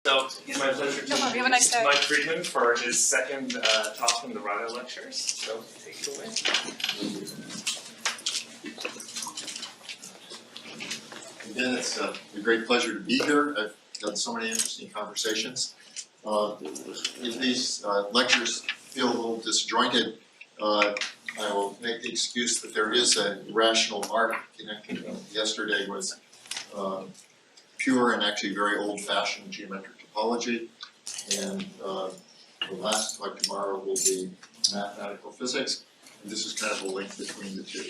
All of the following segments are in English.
So it's my pleasure to Have a nice day. Mike Freedman for his second talk from the Radó Lectures. So take it away. Again, it's a great pleasure to be here. I've done so many interesting conversations. If these lectures feel a little disjointed, I will make the excuse that there is a rational art connected. Yesterday was pure and actually very old-fashioned geometric topology, and the last talk tomorrow will be mathematical physics, and this is kind of a link between the two.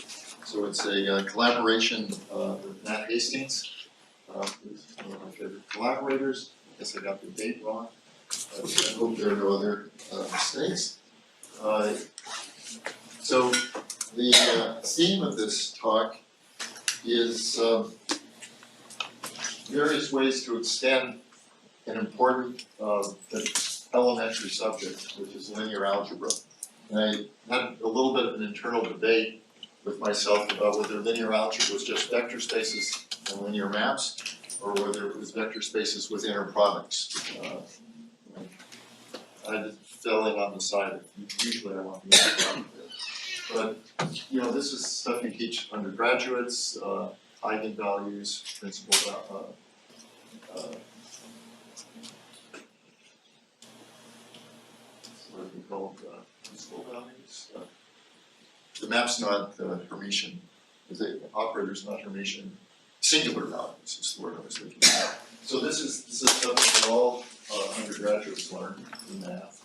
So it's a collaboration with Matt Hastings, who's one of my favorite collaborators. I guess I got the date wrong. I hope there are no other mistakes. So the theme of this talk is various ways to extend an important elementary subject, which is linear algebra. And I had a little bit of an internal debate with myself about whether linear algebra was just vector spaces and linear maps, or whether it was vector spaces with inner products. I just fell in on the side of usually I want to make it out of it. But you know, this is stuff you teach undergraduates, eigenvalues, principal what we call principal values. The map's not Hermitian. The operator's not Hermitian. Singular values is the word I was looking at. So this is stuff that all undergraduates learn in math.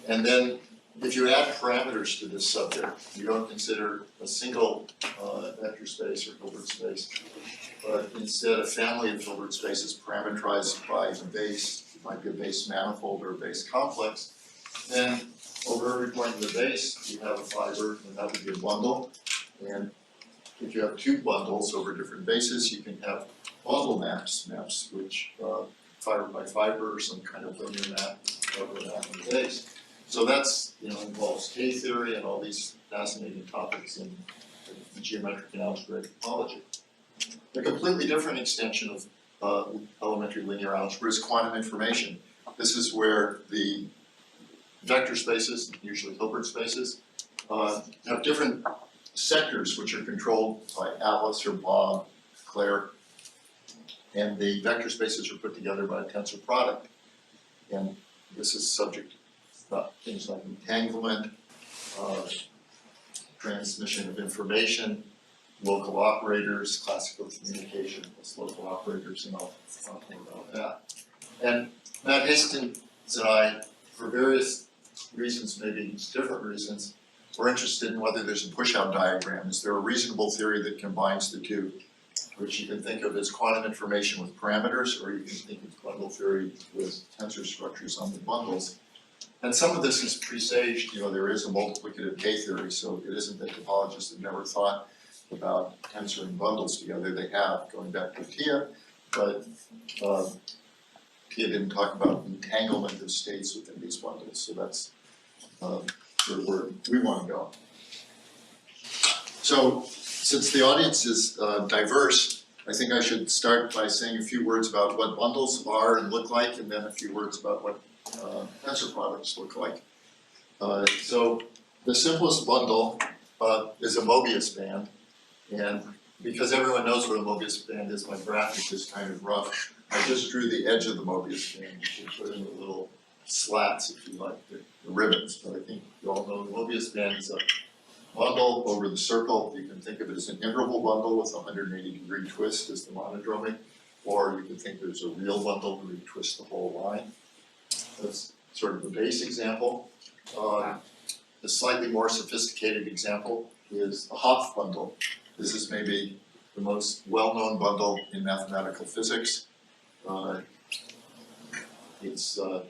And then if you add parameters to this subject, you don't consider a single vector space or Hilbert space, but instead a family of Hilbert spaces parameterized by a base. It might be a base manifold or a base complex. Then over every point in the base, you have a fiber, and that would be a bundle. And if you have two bundles over different bases, you can have bundle maps which fiber by fiber or some kind of linear map over that in the base. So that's, you know, involves K-theory and all these fascinating topics in geometric and algebraic topology. A completely different extension of elementary linear algebra is quantum information. This is where the vector spaces, usually Hilbert spaces, have different sectors which are controlled by Alice or Bob, Claire, and the vector spaces are put together by a tensor product. And this is subject to things like entanglement, transmission of information, local operators, classical communication with local operators, and I'll talk more about that. And Matt Hastings and I, for various reasons, maybe different reasons, we're interested in whether there's a push-out diagram. Is there a reasonable theory that combines the two, which you can think of as quantum information with parameters, or you can think of bundle theory with tensor structures on the bundles. And some of this is presaged. You know, there is a multiplicative K-theory, so it isn't that topologists have never thought about tensoring bundles together. They have, going back to Tia, but Tia didn't talk about entanglement of states within these bundles, so that's where we want to go. So, since the audience is diverse, I think I should start by saying a few words about what bundles are and look like, and then a few words about what tensor products look like. So, the simplest bundle is a Mobius band, and because everyone knows what a Mobius band is, my graphic is kind of rough. I just drew the edge of the Mobius band. You can put in the little slats if you like, the ribbons, but I think you all know the Mobius band is a bundle over the circle. You can think of it as an interval bundle with a 180-degree twist as the monodromy, or you can think there's a real bundle where you twist the whole line. That's sort of the base example. The slightly more sophisticated example is a Hopf bundle. This is maybe the most well-known bundle in mathematical physics. It's a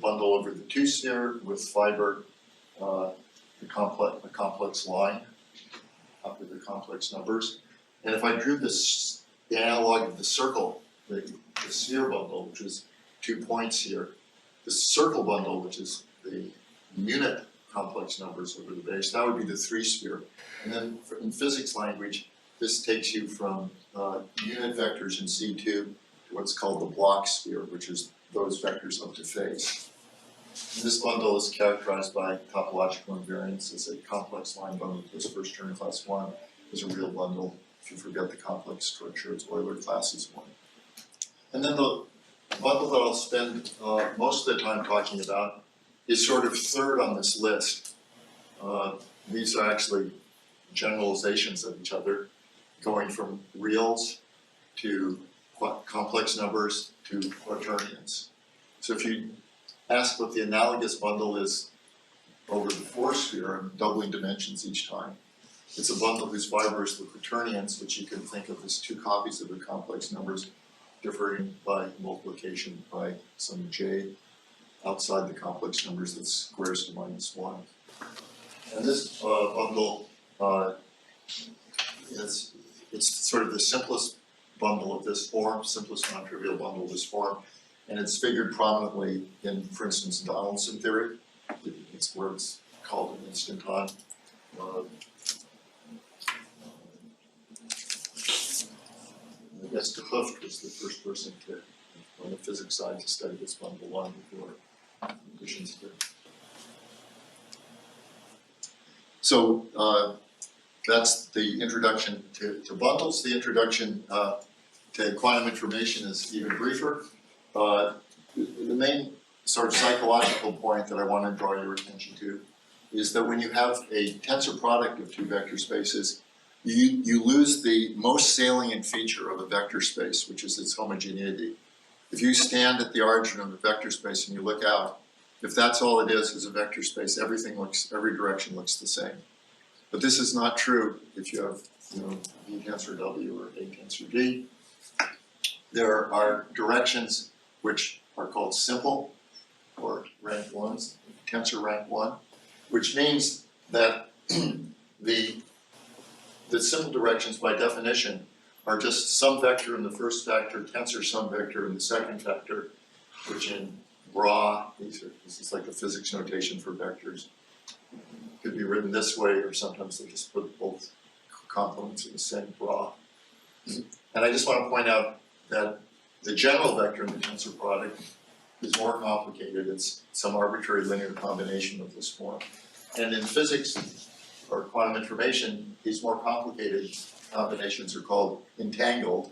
bundle over the two-sphere with fiber, a complex line with the complex numbers. And if I drew this, the analog of the circle, the sphere bundle, which is 2 points here, the circle bundle, which is the unit complex numbers over the base, that would be the 3-sphere. And then in physics language, this takes you from unit vectors in C2 to what's called the block sphere, which is those vectors up to phase. This bundle is characterized by topological invariance as a complex line bundle with this first term class 1 is a real bundle. If you forget the complex structure, it's Euler classes 1. And then the bundle that I'll spend most of the time talking about is sort of third on this list. These are actually generalizations of each other, going from reals to complex numbers to quaternions. So if you ask what the analogous bundle is over the 4 sphere, I'm doubling dimensions each time. It's a bundle whose fibers the quaternions, which you can think of as 2 copies of the complex numbers differing by multiplication by some j outside the complex numbers that squares to -1. And this bundle it's sort of the simplest bundle of this form, simplest non-trivial bundle of this form, and it's figured prominently in, for instance, Donaldson theory. It's where it's called an instanton. I guess de Hooft was the first person on the physics side to study this bundle long before conditions did. So that's the introduction to bundles. The introduction to quantum information is even briefer. The main sort of psychological point that I want to draw your attention to is that when you have a tensor product of 2 vector spaces, you lose the most salient feature of a vector space, which is its homogeneity. If you stand at the origin of a vector space and you look out, if that's all it is a vector space, every direction looks the same. But this is not true if you have, V tensor W or A tensor D. There are directions which are called simple, or rank 1s, tensor rank 1, which means that the simple directions by definition are just some vector in the first vector, tensor some vector in the second vector, which in bra, this is like the physics notation for vectors, could be written this way, or sometimes they just put both complements in the same bra. And I just want to point out that the general vector in the tensor product is more complicated. It's some arbitrary linear combination of this form. And in physics or quantum information, these more complicated combinations are called entangled.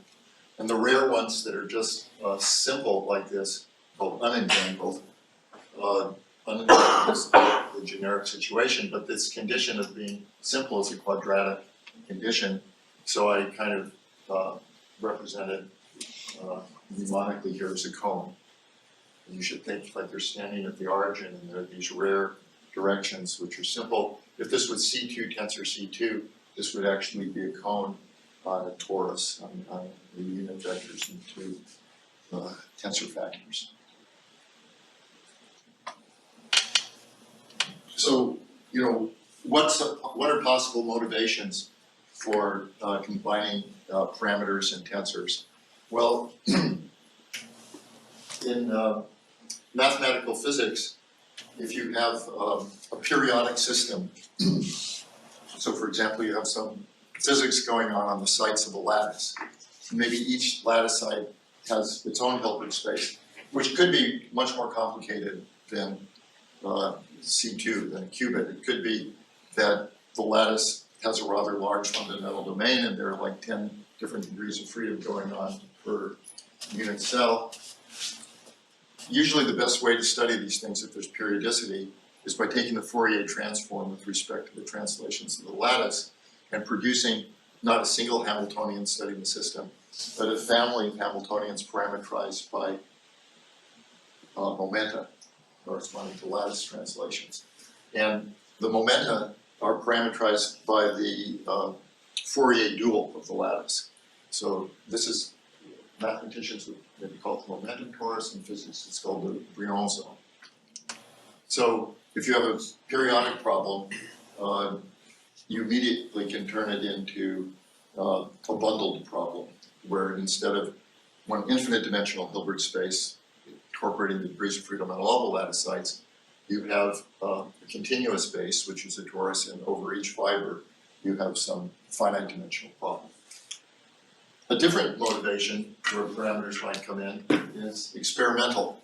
And the rare ones that are just simple like this, called unentangled. Unentangled is the generic situation, but this condition of being simple is a quadratic condition. So I kind of represented mnemonically here as a cone. And you should think like they're standing at the origin and there are these rare directions which are simple. If this was C2 tensor C2, this would actually be a cone on a torus, on the unit vectors into tensor factors. So, what are possible motivations for combining parameters and tensors? Well, in mathematical physics, if you have a periodic system, so for example, you have some physics going on the sites of a lattice. Maybe each lattice site has its own Hilbert space, which could be much more complicated than C2, than a qubit. It could be that the lattice has a rather large fundamental domain and there are like 10 different degrees of freedom going on per unit cell. Usually the best way to study these things if there's periodicity is by taking the Fourier transform with respect to the translations of the lattice and producing not a single Hamiltonian studying the system, but a family of Hamiltonians parameterized by momenta corresponding to lattice translations. And the momenta are parameterized by the Fourier dual of the lattice. So this is, mathematicians would maybe call it the momentum torus, in physics it's called the Briand zone. So if you have a periodic problem, you immediately can turn it into a bundled problem, where instead of one infinite dimensional Hilbert space incorporating the degrees of freedom on all the lattice sites, you have a continuous space, which is a torus, and over each fiber you have some finite dimensional problem. A different motivation where parameters might come in is experimental.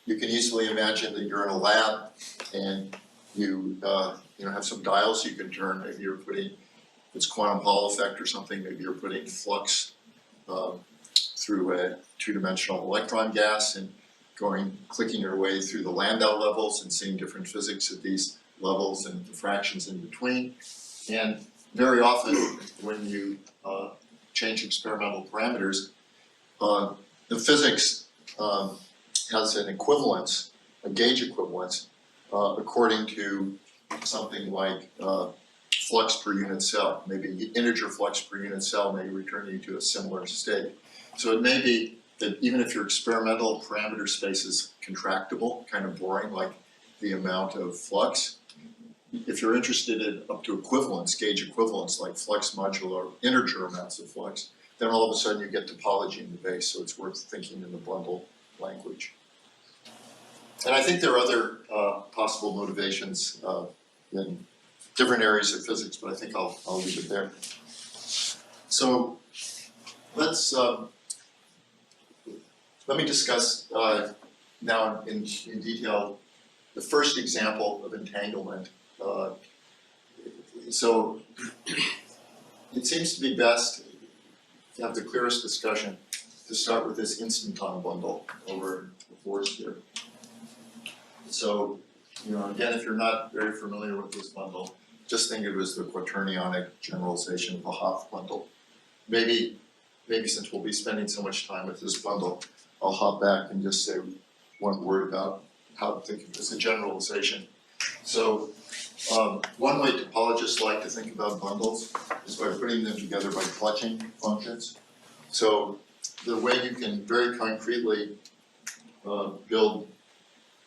You can easily imagine that you're in a lab and you have some dials you can turn. Maybe you're putting, if it's quantum Hall effect or something, maybe you're putting flux through a two-dimensional electron gas and clicking your way through the Landau levels and seeing different physics at these levels and the fractions in between. And very often when you change experimental parameters, the physics has an equivalence, a gauge equivalence, according to something like flux per unit cell. Maybe the integer flux per unit cell may return you to a similar state. So it may be that even if your experimental parameter space is contractible, kind of boring, like the amount of flux, if you're interested in up to equivalence, gauge equivalence, like flux modulo integer amounts of flux, then all of a sudden you get topology in the base, so it's worth thinking in the bundle language. And I think there are other possible motivations in different areas of physics, but I think I'll leave it there. So let's let me discuss now in detail the first example of entanglement. So it seems to be best to have the clearest discussion to start with this instanton bundle over the force here. So, again, if you're not very familiar with this bundle, just think of it as the quaternionic generalization of the Hopf bundle. Maybe since we'll be spending so much time with this bundle, I'll hop back and just say one word about how to think of it as a generalization. So one way topologists like to think about bundles is by putting them together by clutching functions. So the way you can very concretely build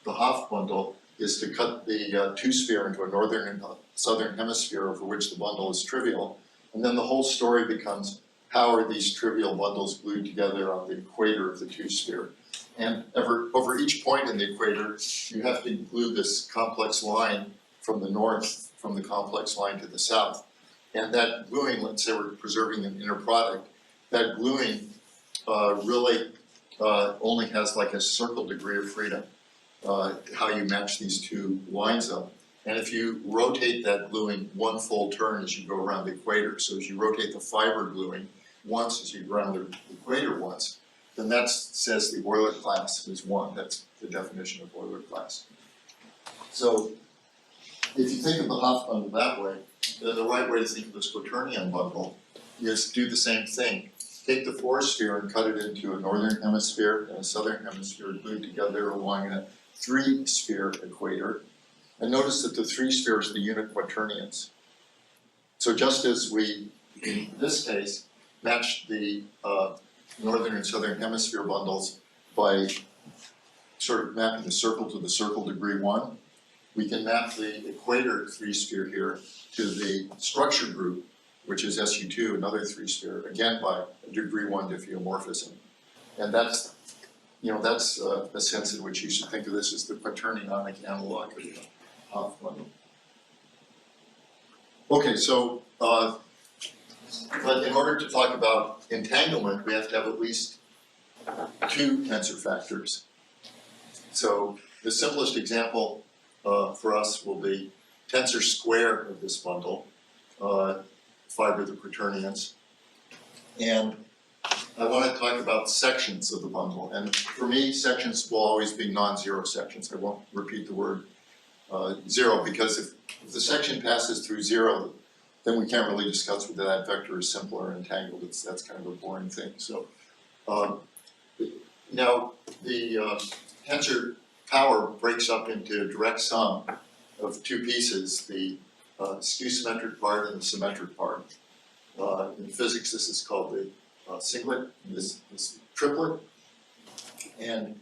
the Hopf bundle is to cut the two-sphere into a northern and southern hemisphere over which the bundle is trivial. And then the whole story becomes, how are these trivial bundles glued together on the equator of the two-sphere? And over each point in the equator, you have to glue this complex line from the north, from the complex line to the south. And that gluing, let's say we're preserving an inner product, that gluing really only has like a circle degree of freedom, how you match these two lines up. And if you rotate that gluing one full turn as you go around the equator, so as you rotate the fiber gluing once as you go around the equator once, then that says the Euler class is 1. That's the definition of Euler class. So if you think of the Hopf bundle that way, then the right way to think of this quaternion bundle is do the same thing. Take the force sphere and cut it into a northern hemisphere and a southern hemisphere glued together along a 3-sphere equator. And notice that the 3 spheres are the unit quaternions. So just as we, in this case, matched the northern and southern hemisphere bundles by sort of mapping the circle to the circle degree 1, we can map the equator 3-sphere here to the structure group, which is SU2, another 3-sphere, again by a degree 1 diffeomorphism. And that's, a sense in which you should think of this as the quaternionic analog of the Hopf bundle. Okay, so but in order to talk about entanglement, we have to have at least 2 tensor factors. So the simplest example for us will be tensor square of this bundle, fiber of the quaternions. And I want to talk about sections of the bundle. And for me, sections will always be non-zero sections. I won't repeat the word 0, because if the section passes through 0, then we can't really discuss whether that vector is simple or entangled. That's kind of a boring thing. So now the tensor power breaks up into a direct sum of 2 pieces, the skew-symmetric part and the symmetric part. In physics, this is called the singlet, this triplet. And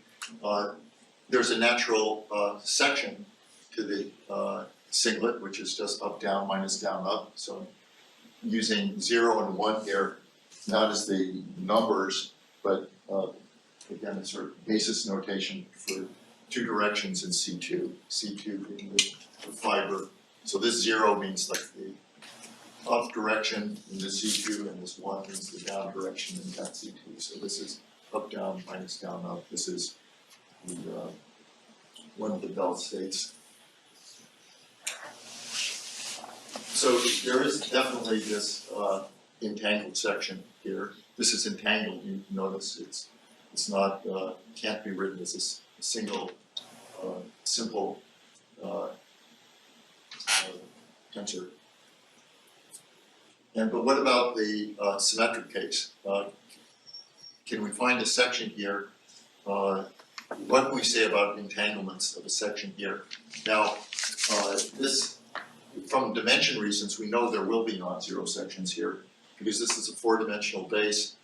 there's a natural section to the singlet, which is just up, down, minus down, up. So using 0 and 1 here, not as the numbers, but again, a sort of basis notation for 2 directions in C2. C2 being the fiber. So this 0 means like up direction in the C2, and this 1 is the down direction in that C2. So this is up, down, minus down, up. This is the, one of the belt states. So there is definitely this entangled section here. This is entangled. You notice it's not can't be written as a single simple tensor. But what about the symmetric case? Can we find a section here? What can we say about entanglements of a section here? Now, this, from dimension reasons, we know there will be non-zero sections here because this is a 4-dimensional base,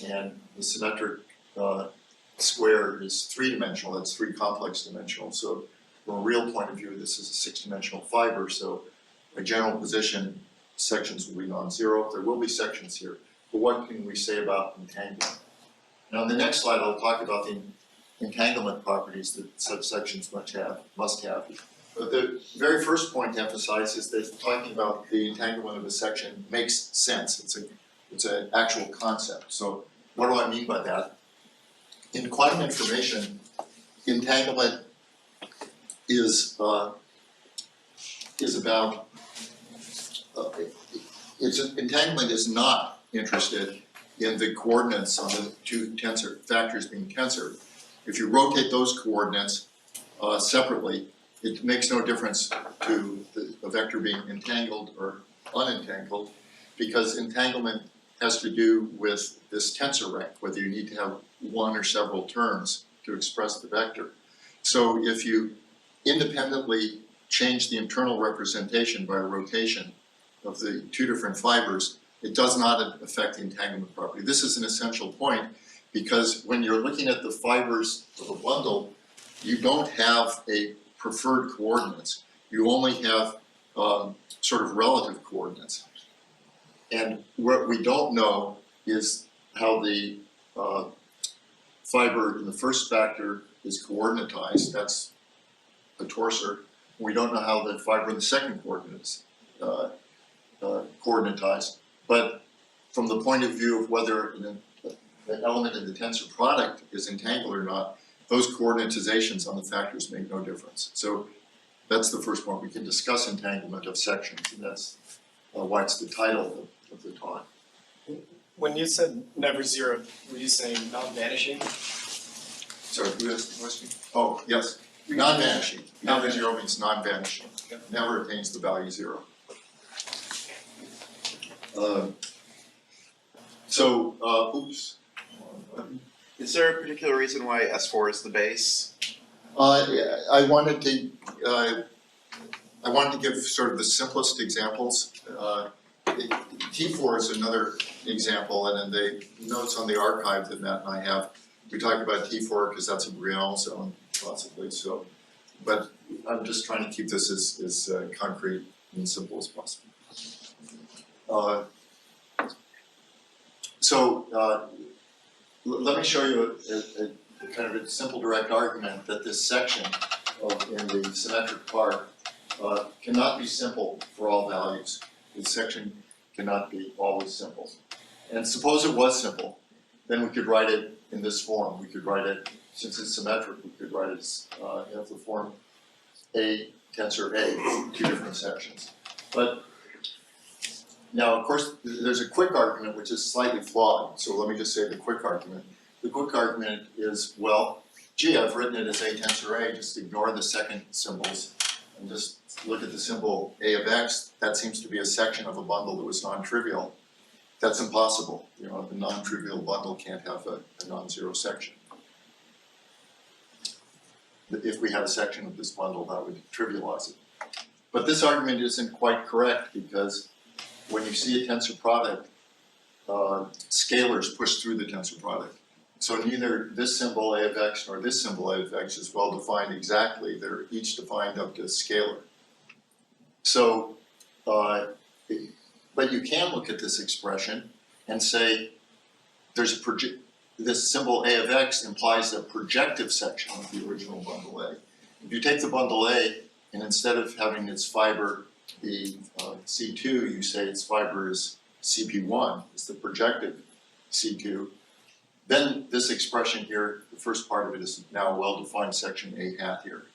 and the symmetric square is 3-dimensional. That's 3 complex dimensional. So, from a real point of view, this is a 6-dimensional fiber. So, by general position, sections will be non-zero. There will be sections here. But what can we say about entanglement? Now, on the next slide, I'll talk about the entanglement properties that such sections must have. But the very first point to emphasize is that talking about the entanglement of a section makes sense. It's an actual concept. So what do I mean by that? In quantum information, entanglement is about entanglement is not interested in the coordinates on the 2 tensor factors being tensored. If you rotate those coordinates separately, it makes no difference to the vector being entangled or unentangled, because entanglement has to do with this tensor rank, whether you need to have one or several terms to express the vector. So if you independently change the internal representation by rotation of the 2 different fibers, it does not affect the entanglement property. This is an essential point, because when you're looking at the fibers of a bundle, you don't have a preferred coordinates. You only have sort of relative coordinates. And what we don't know is how the fiber in the first factor is coordinatized. That's a torsor. We don't know how the fiber in the second coordinate is coordinatized. But from the point of view of whether the element in the tensor product is entangled or not, those coordinatizations on the factors make no difference. So that's the first point. We can discuss entanglement of sections, and that's why it's the title of the talk. When you said never zero, were you saying non-vanishing? Sorry, who asked the question? Oh, yes, non-vanishing. Never zero means non-vanishing. Never attains the value 0. Oops. Is there a particular reason why S4 is the base? I wanted to give sort of the simplest examples. T4 is another example, and in the notes on the archive that Matt and I have, we talk about T4 because that's a Briand zone, possibly. So, but I'm just trying to keep this as concrete and simple as possible. Let me show you a kind of a simple direct argument that this section in the symmetric part cannot be simple for all values. This section cannot be always simple. And suppose it was simple, then we could write it in this form. We could write it, since it's symmetric, we could write it as the form A tensor A, 2 different sections. But now, of course, there's a quick argument which is slightly flawed. So let me just say the quick argument. The quick argument is, well, gee, I've written it as A tensor A, just ignore the second symbols and just look at the symbol A of X. That seems to be a section of a bundle that was non-trivial. That's impossible. You know, a non-trivial bundle can't have a non-zero section. If we had a section of this bundle, that would trivialize it. But this argument isn't quite correct, because when you see a tensor product, scalars push through the tensor product. So neither this symbol A of X nor this symbol A of X is well defined exactly. They're each defined up to a scalar. So, but you can look at this expression and say there's this symbol A of X implies a projective section of the original bundle A. If you take the bundle A and instead of having its fiber C2, you say its fiber is CP1, it's the projective C2. Then this expression here, the first part of it is now a well-defined section A hat here.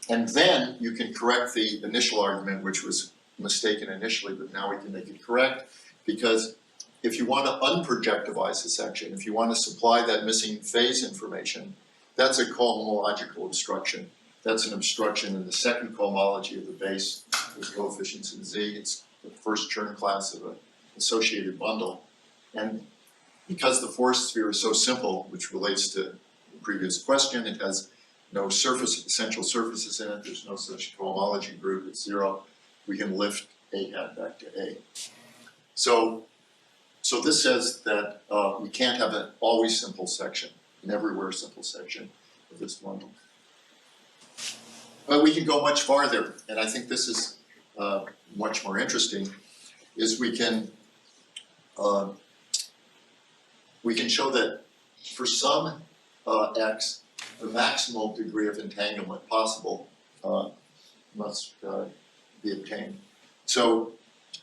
And then you can correct the initial argument, which was mistaken initially, but now we can make it correct, because if you want to unprojectivize a section, if you want to supply that missing phase information, that's a cohomological obstruction. That's an obstruction in the second cohomology of the base with coefficients in Z. It's the first Chern class of an associated bundle. And because the force sphere is so simple, which relates to the previous question, it has no essential surfaces in it, there's no such cohomology group, it's zero, we can lift A hat back to A. So this says that we can't have an always simple section, an everywhere simple section of this bundle. But we can go much farther, and I think this is much more interesting, is we can show that for some x, the maximal degree of entanglement possible must be obtained. So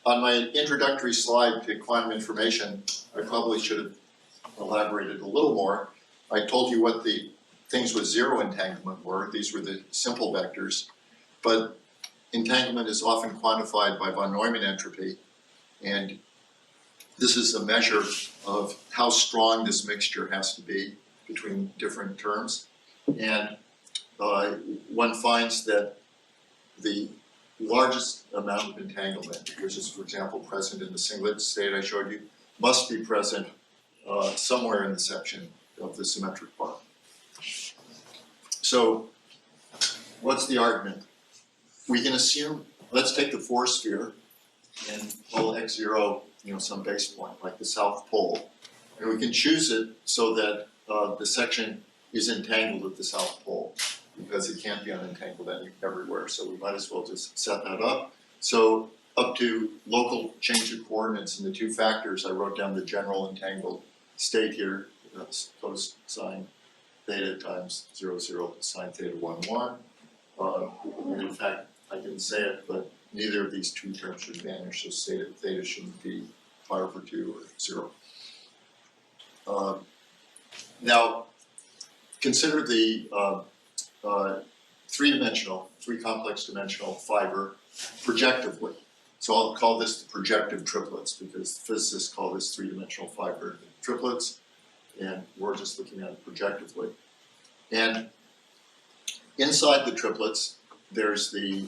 on my introductory slide to quantum information, I probably should have elaborated a little more. I told you what the things with zero entanglement were. These were the simple vectors. But entanglement is often quantified by von Neumann entropy. And this is a measure of how strong this mixture has to be between different terms. And one finds that the largest amount of entanglement, which is, for example, present in the singlet state I showed you, must be present somewhere in the section of the symmetric part. So what's the argument? We can assume, let's take the force sphere and call x0, some base point, like the South Pole. And we can choose it so that the section is entangled at the South Pole, because it can't be unentangled everywhere. So we might as well just set that up. So up to local change of coordinates in the two factors, I wrote down the general entangled state here, cosine theta times 0, 0, sine theta 1, 1. And in fact, I didn't say it, but neither of these two terms should vanish, so theta shouldn't be pi over 2 or 0. Now, consider the three complex dimensional fiber projectively. So I'll call this the projective triplets, because physicists call this three-dimensional fiber triplets, and we're just looking at it projectively. And inside the triplets, there's the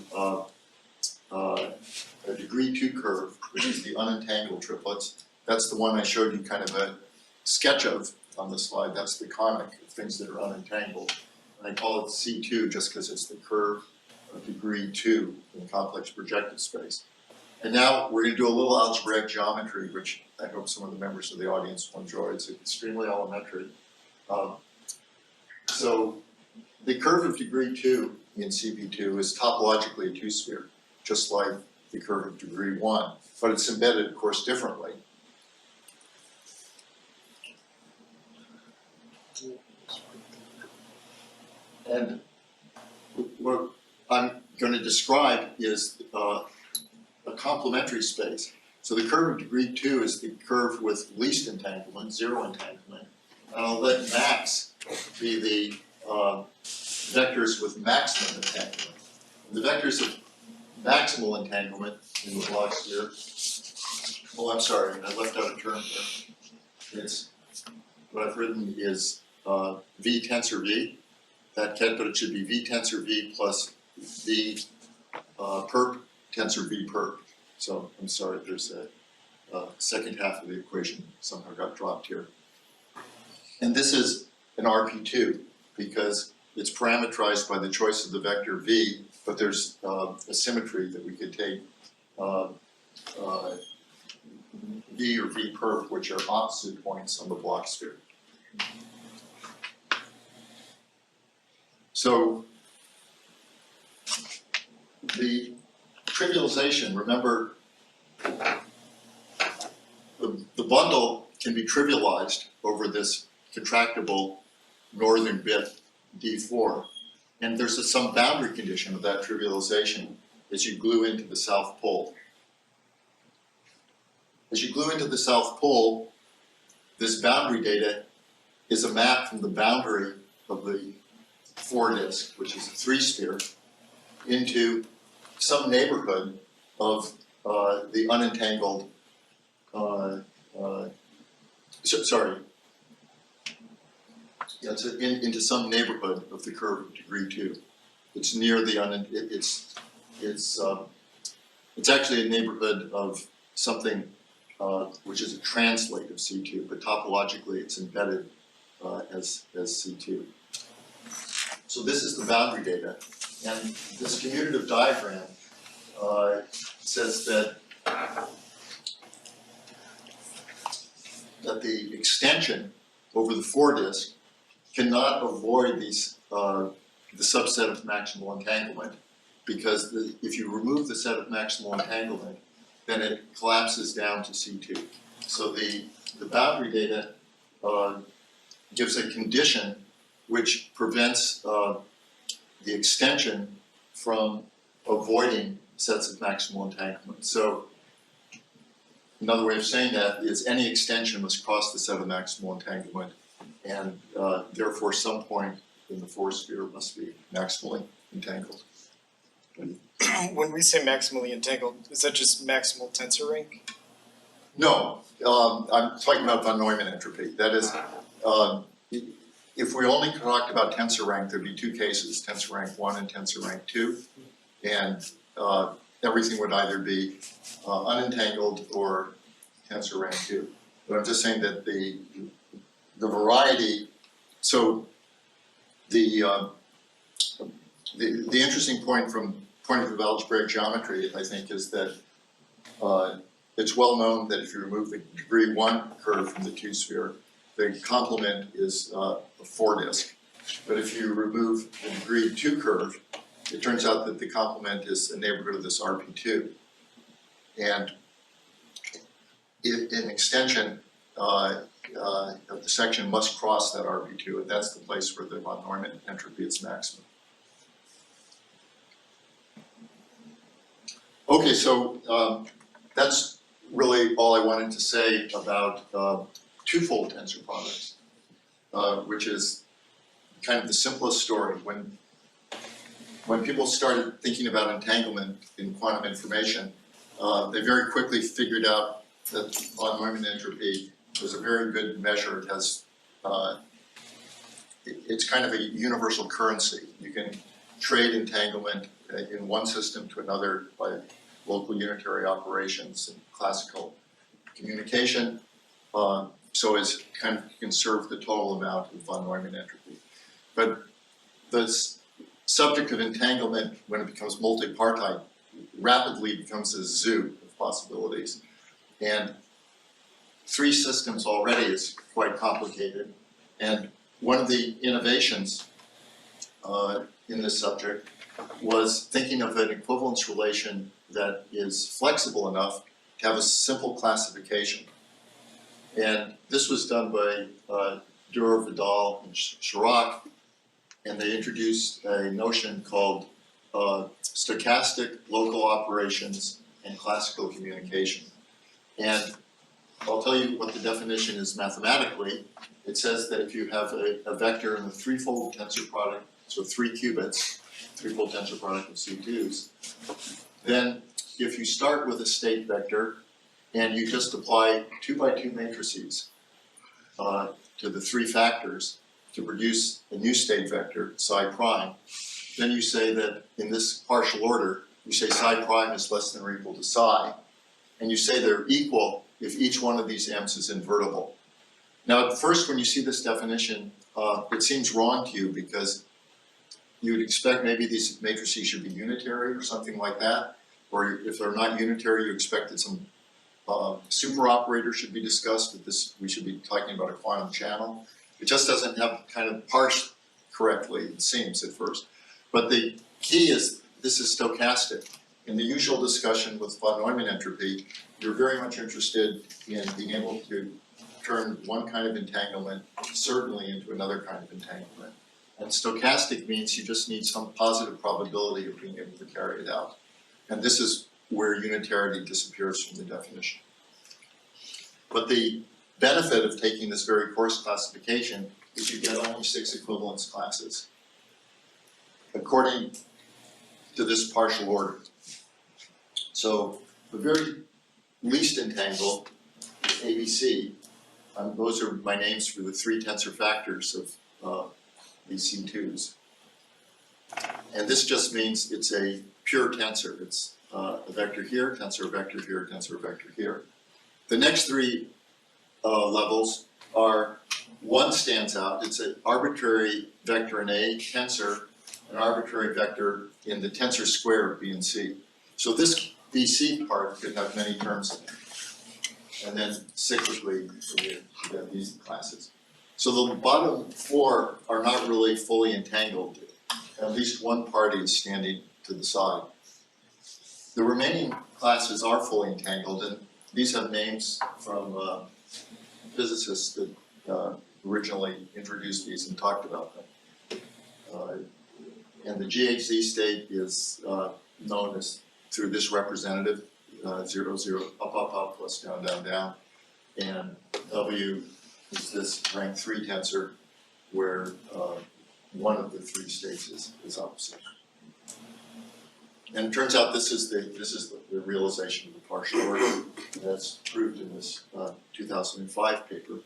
degree 2 curve, which is the unentangled triplets. That's the one I showed you kind of a sketch of on the slide. That's the conic of things that are unentangled. And I call it C2 just because it's the curve of degree 2 in the complex projective space. And now we're going to do a little algebraic geometry, which I hope some of the members of the audience will enjoy. It's extremely elementary. So the curve of degree 2 in CP2 is topologically a two-sphere, just like the curve of degree 1, but it's embedded, of course, differently. And what I'm going to describe is a complementary space. So the curve of degree 2 is the curve with least entanglement, zero entanglement. And I'll let max be the vectors with maximum entanglement. The vectors of maximal entanglement in the block sphere, oh, I'm sorry, I left out a term there. It's, what I've written is V tensor V. That can't, but it should be V tensor V plus V perp tensor V perp. So I'm sorry, there's a second half of the equation somehow got dropped here. And this is an RP2 because it's parameterized by the choice of the vector V, but there's a symmetry that we could take V or V perp, which are opposite points on the block sphere. So the trivialization, remember, the bundle can be trivialized over this contractible northern bit D4. And there's some boundary condition of that trivialization. as you glue into the South Pole. As you glue into the South Pole, this boundary data is a map from the boundary of the 4-disk, which is a 3-sphere, into some neighborhood of the unentangled, into some neighborhood of the curve of degree 2. It's near the it's actually a neighborhood of something which is a translate of C2, but topologically it's embedded as C2. So this is the boundary data, and this commutative diagram says that the extension over the 4-disk cannot avoid these the subset of maximal entanglement, because if you remove the set of maximal entanglement, then it collapses down to C2. So the boundary data gives a condition which prevents the extension from avoiding sets of maximal entanglement. So another way of saying that is any extension must cross the set of maximal entanglement, and therefore some point in the 4-sphere must be maximally entangled. When we say maximally entangled, is that just maximal tensor rank? No, I'm talking about von Neumann entropy. That is, if we only talked about tensor rank, there'd be 2 cases, tensor rank 1 and tensor rank 2, and everything would either be unentangled or tensor rank 2. But I'm just saying that the variety, so the interesting point from point of view of algebraic geometry, I think, is that it's well known that if you remove the degree 1 curve from the 2-sphere, the complement is a 4-disk. But if you remove the degree 2 curve, it turns out that the complement is a neighborhood of this RP2. And an extension of the section must cross that RP2, and that's the place where the von Neumann entropy is maximum. Okay, so that's really all I wanted to say about twofold tensor products, which is kind of the simplest story. When people started thinking about entanglement in quantum information, they very quickly figured out that von Neumann entropy was a very good measure. It has, it's kind of a universal currency. You can trade entanglement in one system to another by local unitary operations and classical communication, so as kind of conserve the total amount of von Neumann entropy. But the subject of entanglement, when it becomes multipartite, rapidly becomes a zoo of possibilities. And 3 systems already is quite complicated. And one of the innovations in this subject was thinking of an equivalence relation that is flexible enough to have a simple classification. And this was done by Durer, Vidal, and Chirac, and they introduced a notion called stochastic local operations and classical communication. And I'll tell you what the definition is mathematically. It says that if you have a vector in a 3-fold tensor product, so 3 qubits, 3-fold tensor product of C2s, then if you start with a state vector and you just apply 2x2 matrices to the 3 factors to produce a new state vector, psi prime, then you say that in this partial order, you say psi prime is less than or equal to psi, and you say they're equal if each one of these m's is invertible. Now, at first, when you see this definition, it seems wrong to you because you would expect maybe these matrices should be unitary or something like that, or if they're not unitary, you expect that some super operator should be discussed, that we should be talking about a quantum channel. It just doesn't have kind of parsed correctly, it seems at first. But the key is this is stochastic. In the usual discussion with von Neumann entropy, you're very much interested in being able to turn one kind of entanglement certainly into another kind of entanglement. And stochastic means you just need some positive probability of being able to carry it out. And this is where unitarity disappears from the definition. But the benefit of taking this very coarse classification is you get only 6 equivalence classes according to this partial order. So the very least entangled is ABC. Those are my names for the 3 tensor factors of these C2s. And this just means it's a pure tensor. It's a vector here, tensor vector here, tensor vector here. The next 3 levels are, one stands out, it's an arbitrary vector in A tensor, an arbitrary vector in the tensor square of B and C. So this BC part could have many terms in it. And then cyclically, you get these classes. So the bottom 4 are not really fully entangled. At least one party is standing to the side. The remaining classes are fully entangled, and these have names from physicists that originally introduced these and talked about them. And the GHZ state is known as, through this representative, 0, 0, up, up, up, plus down, down, down. And W is this rank 3 tensor where one of the 3 states is opposite. And it turns out this is the realization of the partial order that's proved in this 2005 paper.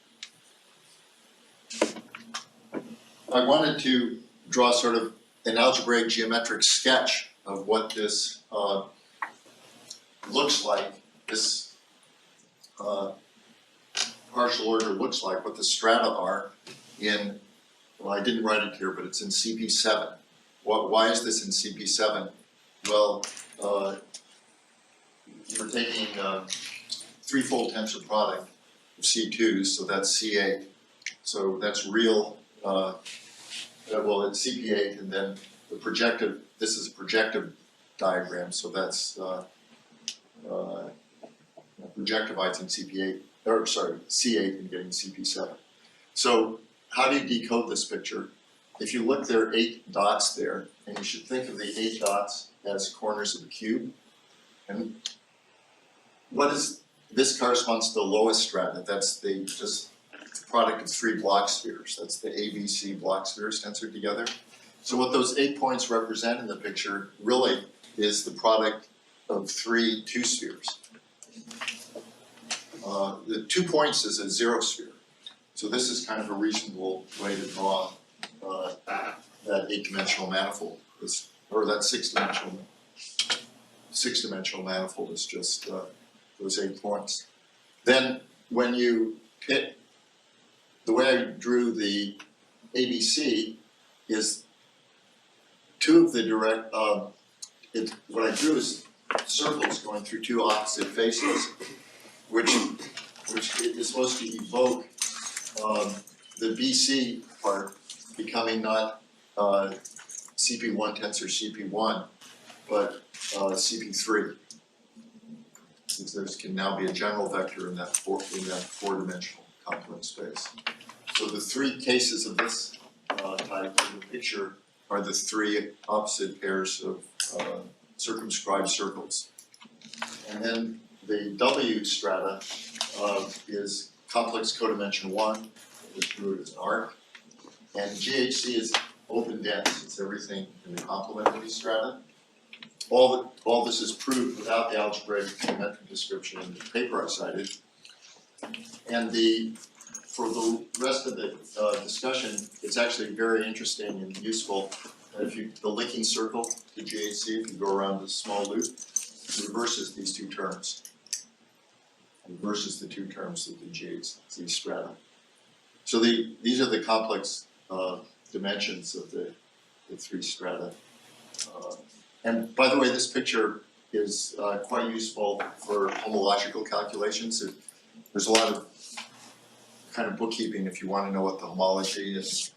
I wanted to draw sort of an algebraic geometric sketch of what this looks like, this partial order looks like, what the strata are in, well, I didn't write it here, but it's in CP7. Why is this in CP7? Well, we're taking threefold tensor product of C2s, so that's C8. So that's real, well, it's CP8, and then the projective, this is a projective diagram, so that's projectivizing CP8, or sorry, C8 and getting CP7. So how do you decode this picture? If you look, there are 8 dots there, and you should think of the 8 dots as corners of a cube. And what is, this corresponds to the lowest strata. That's the just product of 3 block spheres. That's the ABC block spheres tensored together. So what those 8 points represent in the picture really is the product of 3 two spheres. The 2 points is a 0 sphere. So this is kind of a reasonable way to draw that 8-dimensional manifold, or that 6-dimensional manifold is just those 8 points. Then when you hit, the way I drew the ABC is 2 of the direct, what I drew is circles going through 2 opposite faces, which is supposed to evoke the BC part becoming not CP1 tensor CP1, but CP3. Since there can now be a general vector in that 4-dimensional complex space. So the 3 cases of this type in the picture are the 3 opposite pairs of circumscribed circles. And then the W strata is complex codimension 1, which drew it as an arc. And GHC is open dense, it's everything in the complementary strata. All this is proved without the algebraic geometric description in the paper I cited. And for the rest of the discussion, it's actually very interesting and useful. The linking circle to GHC, if you go around this small loop, reverses these 2 terms. Reverses the 2 terms of the GHC strata. So these are the complex dimensions of the 3 strata. And by the way, this picture is quite useful for homological calculations. There's a lot of kind of bookkeeping if you want to know what the homology and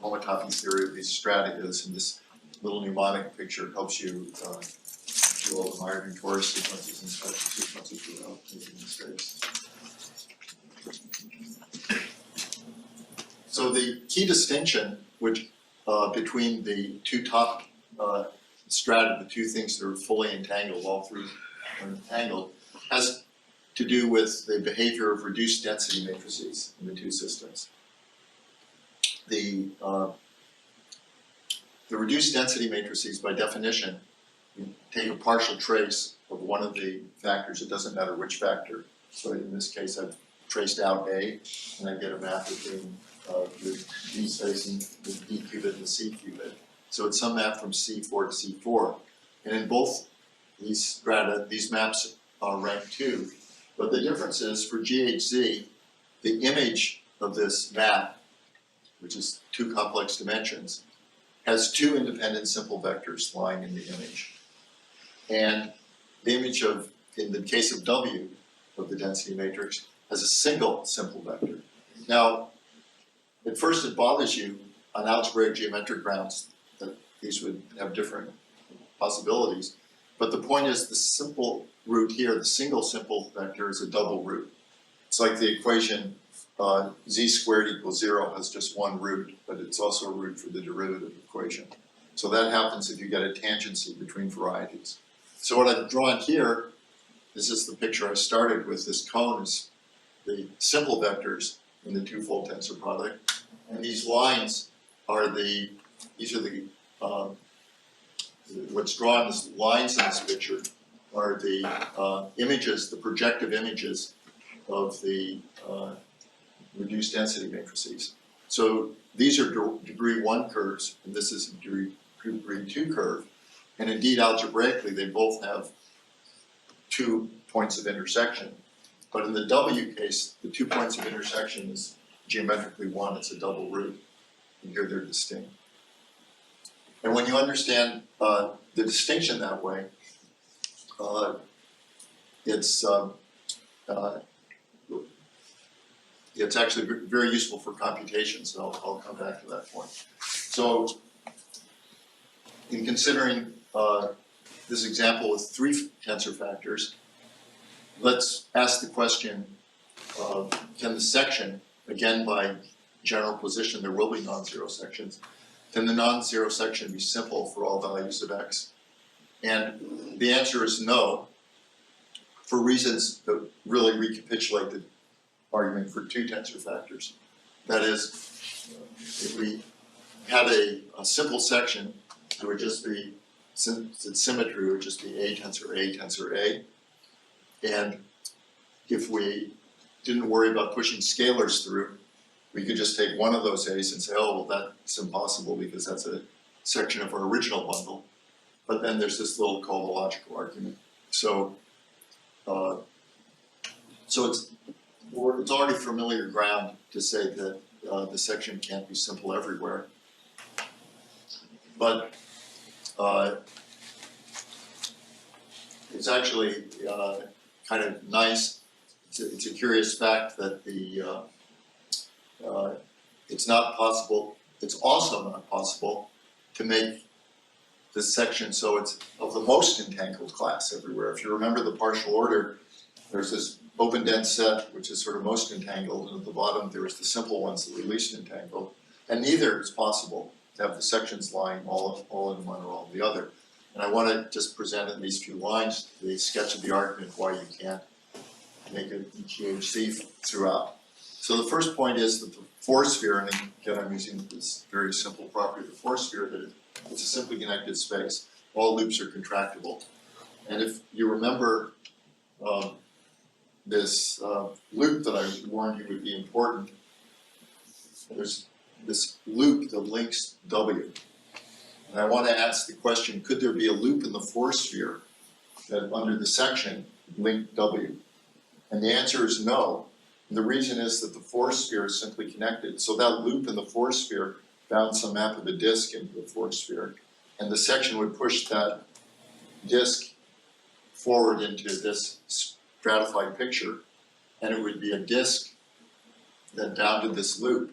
homotopy theory of these strata is, and this little mnemonic picture helps you do all the Myers-Torres sequences and special sequences without making mistakes. So the key distinction between the 2 top strata, the two things that are fully entangled, all three are entangled, has to do with the behavior of reduced density matrices in the two systems. The reduced density matrices, by definition, you take a partial trace of one of the factors, it doesn't matter which factor. So in this case, I've traced out A, and I get a map between the D spacing, the D qubit and the C qubit. So it's some map from C4 to C4. And in both these strata, these maps are rank 2. But the difference is for GHZ, the image of this map, which is 2 complex dimensions, has 2 independent simple vectors lying in the image. And the image of, in the case of W, of the density matrix, has a single simple vector. Now, at first it bothers you on algebraic geometric grounds that these would have different possibilities. But the point is the simple root here, the single simple vector, is a double root. It's like the equation z squared equals 0 has just one root, but it's also a root for the derivative equation. So that happens if you get a tangency between varieties. So what I've drawn here, this is the picture I started with. This cone is the simple vectors in the twofold tensor product. And these lines are what's drawn as lines in this picture are the images, the projective images of the reduced density matrices. So these are degree 1 curves, and this is a degree 2 curve. And indeed, algebraically, they both have 2 points of intersection. But in the W case, the 2 points of intersection is geometrically 1, it's a double root. And here they're distinct. And when you understand the distinction that way, it's actually very useful for computations, and I'll come back to that point. So, in considering this example with 3 tensor factors, let's ask the question, can the section, again by general position there will be non-zero sections, can the non-zero section be simple for all values of x? And the answer is no, for reasons that really recapitulate the argument for 2 tensor factors. That is, if we had a simple section, it would just be, since it's symmetry, it would just be A tensor A. And if we didn't worry about pushing scalars through, we could just take one of those A's and say, oh, well, that's impossible because that's a section of our original bundle. But then there's this little cohomological argument. So it's already familiar ground to say that the section can't be simple everywhere. But it's actually kind of nice. It's a curious fact that it's not possible, it's also not possible to make this section so it's of the most entangled class everywhere. If you remember the partial order, there's this open dense set which is sort of most entangled, and at the bottom there is the simple ones that are least entangled. And neither is possible to have the sections lying all in one or all in the other. And I want to just present in these few lines the sketch of the argument why you can't make an EGHC throughout. So the first point is that the force sphere, and again I'm using this very simple property of the force sphere, that it's a simply connected space. All loops are contractible. And if you remember this loop that I warned you would be important, there's this loop that links W. And I want to ask the question, could there be a loop in the force sphere that under the section linked W? And the answer is no. And the reason is that the force sphere is simply connected. So that loop in the force sphere bound some map of a disk into the force sphere. And the section would push that disk forward into this stratified picture. And it would be a disk that bounded this loop.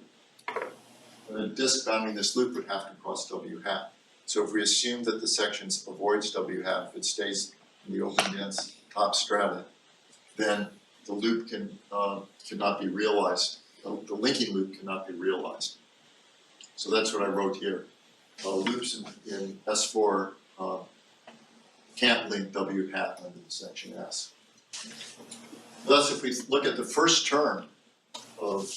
And a disk bounding this loop would have to cross W hat. So if we assume that the section avoids W hat, if it stays in the open dense top strata, then the loop cannot be realized. The linking loop cannot be realized. So that's what I wrote here. Loops in S4 can't link W hat under the section S. Thus, if we look at the first term of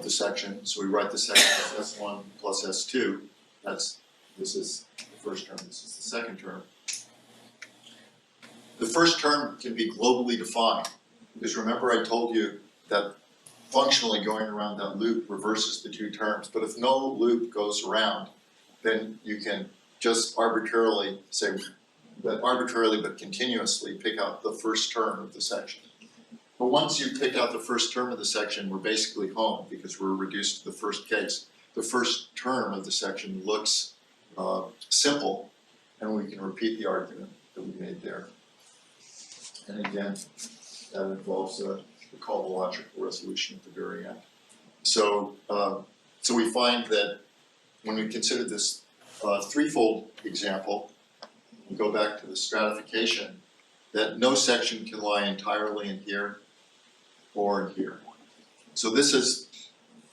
the section, so we write the section as S1 plus S2, this is the first term, this is the second term. The first term can be globally defined, because remember I told you that functionally going around that loop reverses the two terms, but if no loop goes around, then you can just arbitrarily say, but continuously pick out the first term of the section. But once you pick out the first term of the section, we're basically home because we're reduced to the first case. The first term of the section looks simple, and we can repeat the argument that we made there. And again, that involves the cohomological resolution at the very end. So, so we find that when we consider this threefold example, we go back to the stratification, that no section can lie entirely in here or in here. So this is,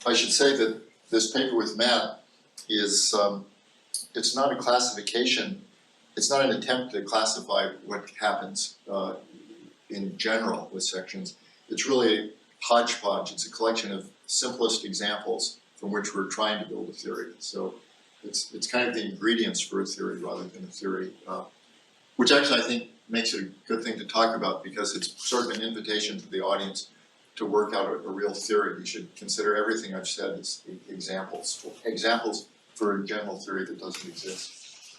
I should say that this paper with Matt is, it's not a classification, it's not an attempt to classify what happens in general with sections. It's really a hodgepodge, it's a collection of simplest examples from which we're trying to build a theory. So it's kind of the ingredients for a theory rather than a theory, which actually I think makes it a good thing to talk about because it's sort of an invitation to the audience to work out a real theory. You should consider everything I've said as examples for a general theory that doesn't exist.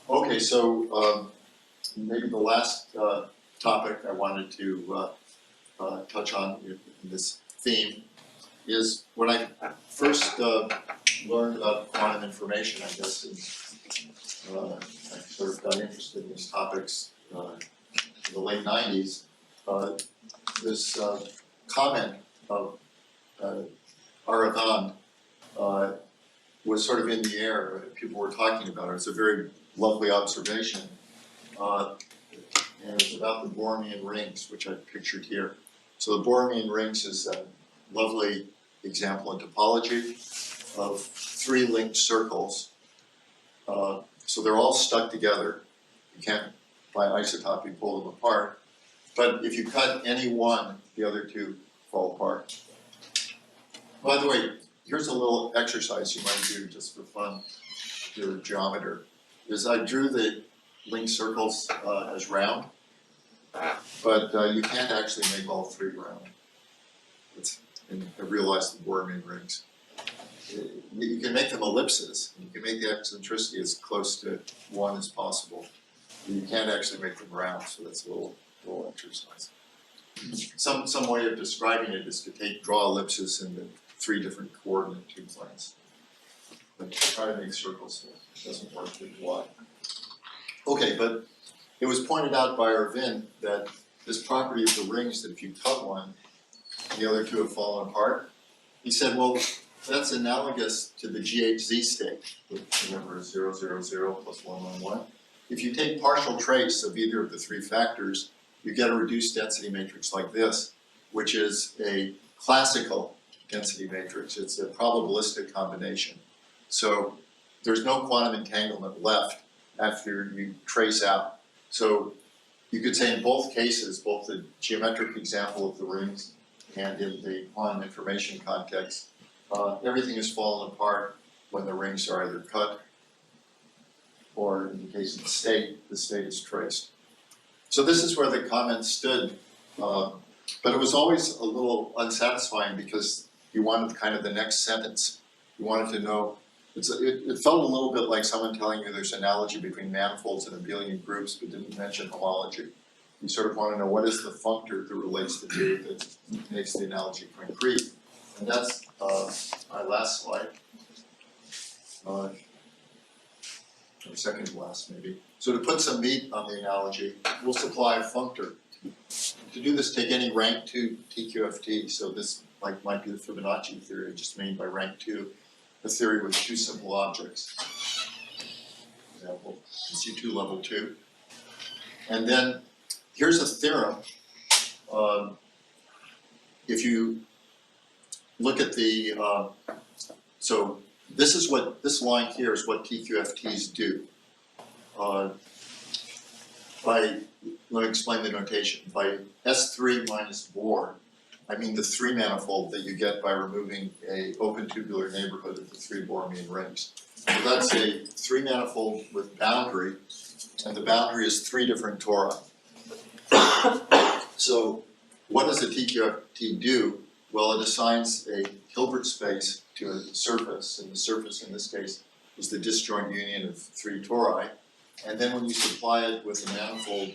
Okay, so maybe the last topic I wanted to touch on in this theme is when I first learned about quantum information, I guess, and I sort of got interested in these topics in the late 90s. This comment of Aravan was sort of in the air. People were talking about it. It's a very lovely observation. And it's about the Borromean rings, which I've pictured here. So the Borromean rings is a lovely example in topology of three linked circles. So they're all stuck together. You can't, by isotopy, pull them apart. But if you cut any one, the other two fall apart. By the way, here's a little exercise you might do just for fun, if you're a geometer, is I drew the linked circles as round, but you can't actually make all three round. And I realized the Borromean rings. You can make them ellipses, and you can make the eccentricity as close to 1 as possible. You can't actually make them round, so that's a little exercise. Some way of describing it is to draw ellipses in the 3 different coordinate two planes. But try to make circles, so it doesn't work with Y. Okay, but it was pointed out by Arvind that this property of the rings, that if you cut one, the other two have fallen apart. He said, well, that's analogous to the GHZ state, which remember is 0, 0, 0 plus 1, 1, 1. If you take partial trace of either of the 3 factors, you get a reduced density matrix like this, which is a classical density matrix. It's a probabilistic combination. So there's no quantum entanglement left after you trace out. So you could say in both cases, both the geometric example of the rings and in the quantum information context, everything has fallen apart when the rings are either cut or in the case of the state is traced. So this is where the comment stood, but it was always a little unsatisfying because you wanted kind of the next sentence. You wanted to know, it felt a little bit like someone telling you there's an analogy between manifolds and abelian groups but didn't mention homology. You sort of want to know what is the functor that relates to two that makes the analogy concrete. And that's my last slide. Or second to last, maybe. So to put some meat on the analogy, we'll supply a functor. To do this, take any rank 2 TQFT. So this might be the Fibonacci theory, just mean by rank 2, a theory with 2 simple objects. For example, C2 level 2. And then here's a theorem. If you look at the, so this is what, this line here is what TQFTs do. Let me explain the notation. By S3 minus Bohr, I mean the three manifold that you get by removing a open tubular neighborhood of the three Borromean rings. So that's a three manifold with boundary, and the boundary is three different tori. So what does a TQFT do? Well, it assigns a Hilbert space to a surface, and the surface in this case is the disjoint union of three tori. And then when you supply it with a manifold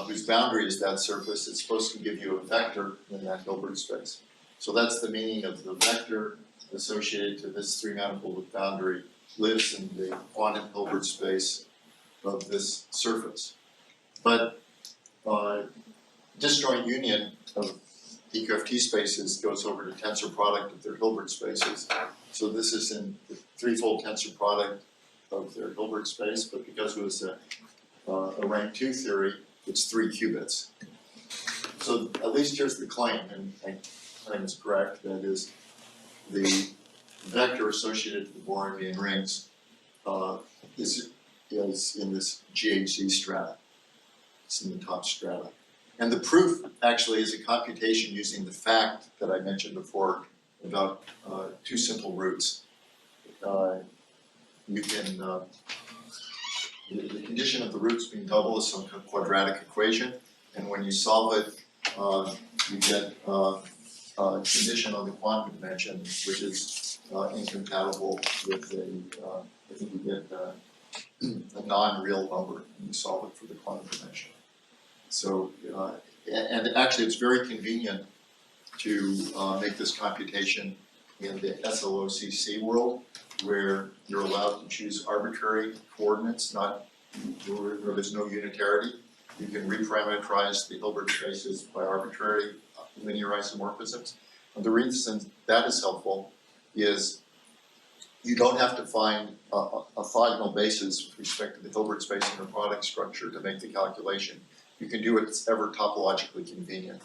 whose boundary is that surface, it's supposed to give you a vector in that Hilbert space. So that's the meaning of the vector associated to this three manifold with boundary lives in the quantum Hilbert space of this surface. But disjoint union of TQFT spaces goes over to tensor product of their Hilbert spaces. So this is in the threefold tensor product of their Hilbert space, but because it was a rank 2 theory, it's 3 qubits. So at least here's the claim, and I think it's correct, that is the vector associated to the Borromean rings is in this GHZ strata. It's in the top strata. And the proof actually is a computation using the fact that I mentioned before about two simple roots. You can, the condition of the roots being double is some quadratic equation, and when you solve it, you get a condition on the quantum dimension, which is incompatible with I think you get a non-real number when you solve it for the quantum dimension. So, and actually it's very convenient to make this computation in the SLOCC world, where you're allowed to choose arbitrary coordinates, not where there's no unitarity. You can reparameterize the Hilbert spaces by arbitrary linear isomorphisms. And the reason that is helpful is you don't have to find a orthogonal basis with respect to the Hilbert space inner product structure to make the calculation. You can do it ever topologically convenient.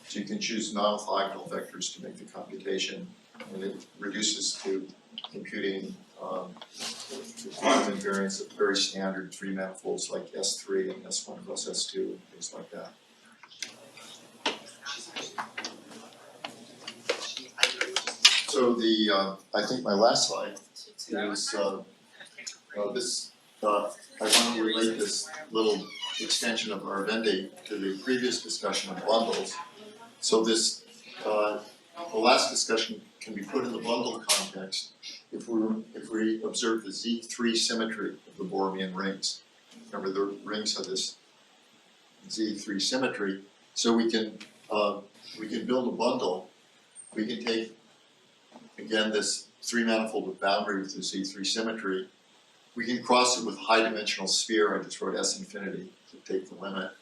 So you can choose non-orthogonal vectors to make the computation, and it reduces to computing the quantum invariance of very standard three manifolds like S3 and S1 plus S2 and things like that. So the I think my last slide is this. I want to relate this little extension of our Vivendi to the previous discussion of bundles. So this the last discussion can be put in the bundle context if we observe the Z3 symmetry of the Borromean rings. Remember, the rings have this Z3 symmetry, so we can build a bundle. We can take again this three manifold with boundary with the Z3 symmetry. We can cross it with high dimensional sphere. I just wrote S infinity to take the limit,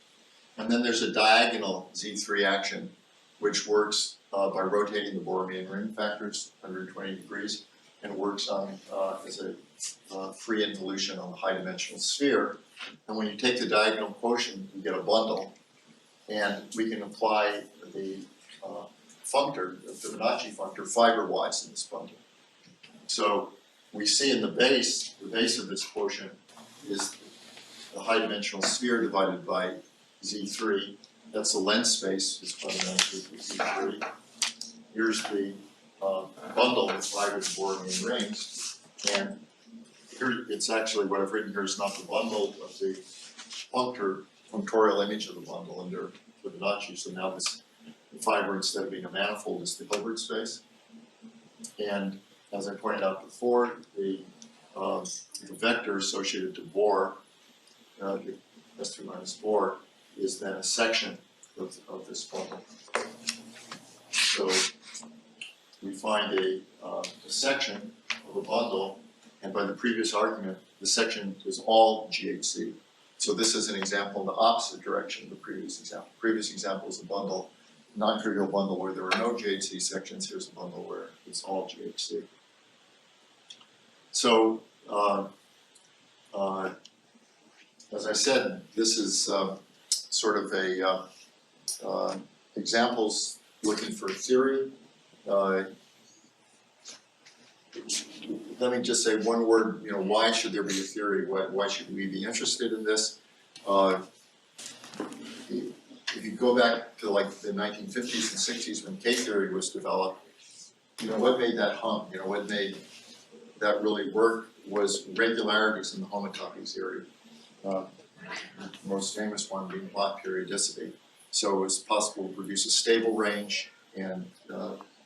and then there's a diagonal Z3 action which works by rotating the Borromean ring factors 120 degrees, and works on as a free involution on the high dimensional sphere. And when you take the diagonal quotient, you get a bundle, and we can apply the functor, the Fibonacci functor, fiber-wise in this bundle. So we see in the base of this quotient is the high dimensional sphere divided by Z3. That's the length space, is fundamentally Z3. Here's the bundle with five of the Borromean rings, and here it's actually what I've written here is not the bundle of the functorial image of the bundle under Fibonacci. So now this fiber, instead of being a manifold, is the Hilbert space. And as I pointed out before, the vector associated to Bohr, S2 minus Bohr, is then a section of this bundle. So we find a section of a bundle, and by the previous argument, the section is all GHZ. So this is an example in the opposite direction of the previous example. The previous example is a bundle, non-trivial bundle where there are no GHZ sections. Here's a bundle where it's all GHZ. So, as I said, this is sort of a examples looking for theory let me just say one word, why should there be a theory? Why should we be interested in this? If you go back to like the 1950s and 60s when K-theory was developed, what made that hum? What made that really work was regularities in the homotopy theory. The most famous one being Plot periodicity. So it was possible to produce a stable range and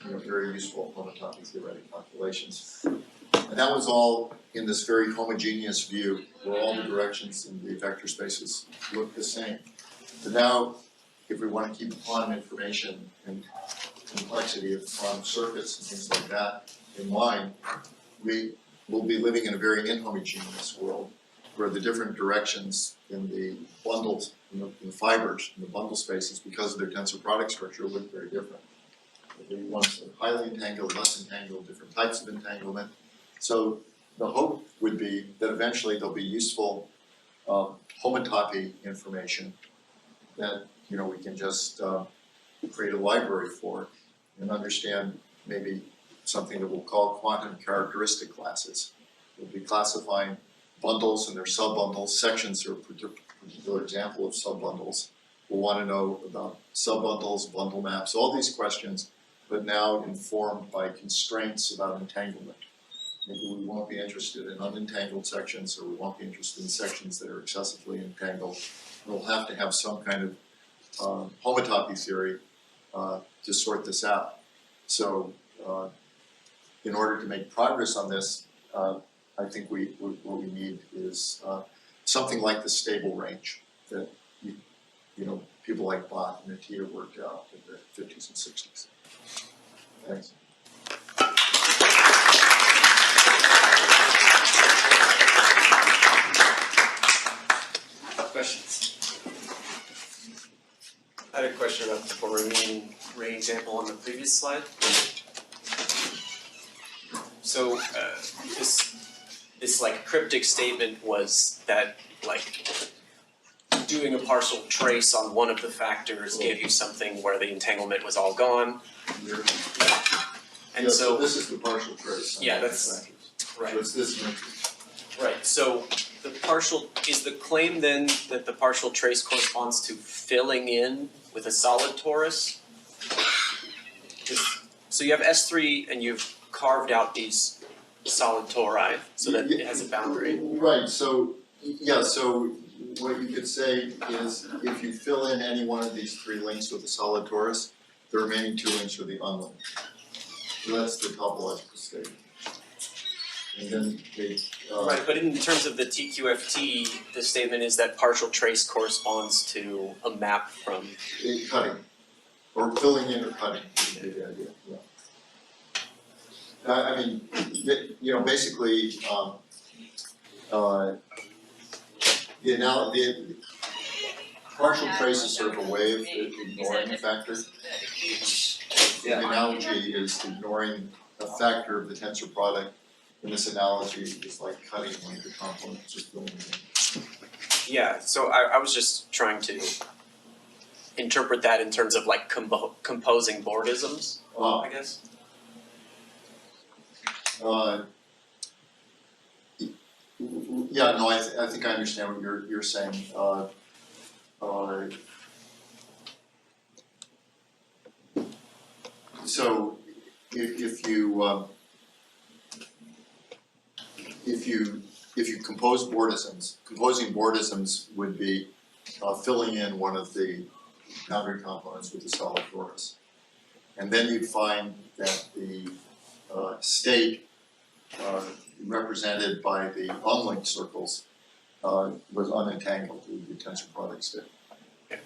very useful homotopy theoretic calculations. And that was all in this very homogeneous view where all the directions in the vector spaces look the same. But now, if we want to keep quantum information and complexity of quantum circuits and things like that in mind, we will be living in a very inhomogeneous world where the different directions in the bundles, in the fibers, in the bundle spaces, because of their tensor product structure, look very different. The ones that are highly entangled, less entangled, different types of entanglement. So the hope would be that eventually there'll be useful homotopy information that we can just create a library for and understand maybe something that we'll call quantum characteristic classes. We'll be classifying bundles and their subbundles. Sections are a particular example of subbundles. We'll want to know about subbundles, bundle maps, all these questions, but now informed by constraints about entanglement. Maybe we won't be interested in unentangled sections, or we won't be interested in sections that are excessively entangled. We'll have to have some kind of homotopy theory to sort this out. So in order to make progress on this, I think what we need is something like the stable range that people like Bott and Attia worked out in the 50s and 60s. Thanks. Questions? I had a question about the Borromean ring example on the previous slide. So this like cryptic statement was that like doing a partial trace on one of the factors gave you something where the entanglement was all gone. And so this is the partial trace. Yeah, that's right. So it's this matrix. Right. So the partial is the claim then that the partial trace corresponds to filling in with a solid torus. So you have S3 and you've carved out these solid tori so that it has a boundary. Right. So so what you could say is if you fill in any one of these three links with a solid torus, the remaining two links are the unlinked. So that's the topological state. And then they Right, but in terms of the TQFT, the statement is that partial trace corresponds to a map from cutting, or filling in or cutting is the idea. Yeah. I mean, basically, the partial trace is sort of a way of ignoring a factor. The analogy is ignoring a factor of the tensor product. In this analogy, is like cutting one of the components, just filling it in. Yeah, so I was just trying to interpret that in terms of like composing Bordisms, I guess. Yeah, no, I think I understand what you're saying. So if you compose Bordisms, composing Bordisms would be filling in one of the boundary components with a solid torus. And then you'd find that the state represented by the unlinked circles was unentangled with the tensor product state. Okay.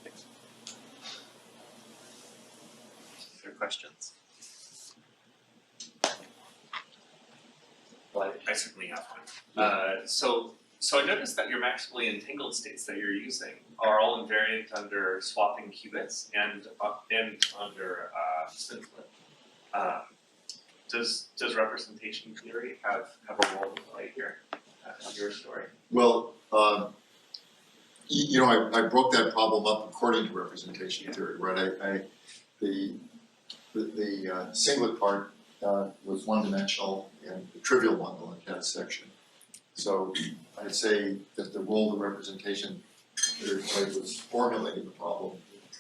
Thanks. Other questions? Well, I certainly have one. So I noticed that your maximally entangled states that you're using are all invariant under swapping qubits and under spin flip. Does representation theory have a role to play here in your story? Well, I broke that problem up according to representation theory, right? the singlet part was one-dimensional and the trivial bundle had a section. So I'd say that the role of representation theory played was formulating the problem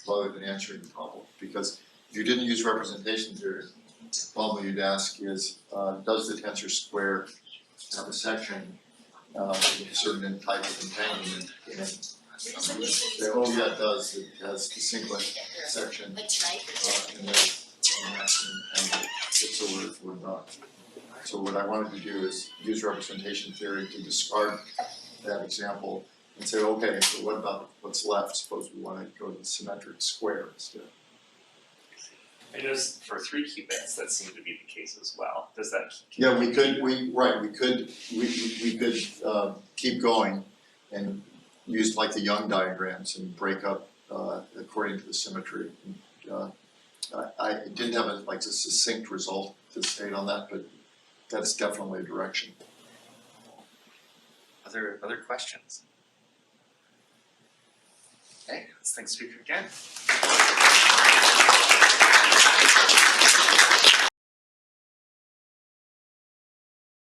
rather than answering the problem. Because if you didn't use representation theory, the problem you'd ask is, does the tensor square have a section with a certain type of entanglement? And say, oh yeah, it does. It has the singlet section, and then the maximum entanglement fits or not. So what I wanted to do is use representation theory to discard that example and say, okay, so what about what's left? Suppose we want to go to the symmetric square instead. I noticed for 3 qubits, that seemed to be the case as well. Does that? Yeah, we could keep going and use like the Young diagrams and break up according to the symmetry. I didn't have a succinct result to state on that, but that's definitely a direction. Other questions? Okay, let's thank speaker again.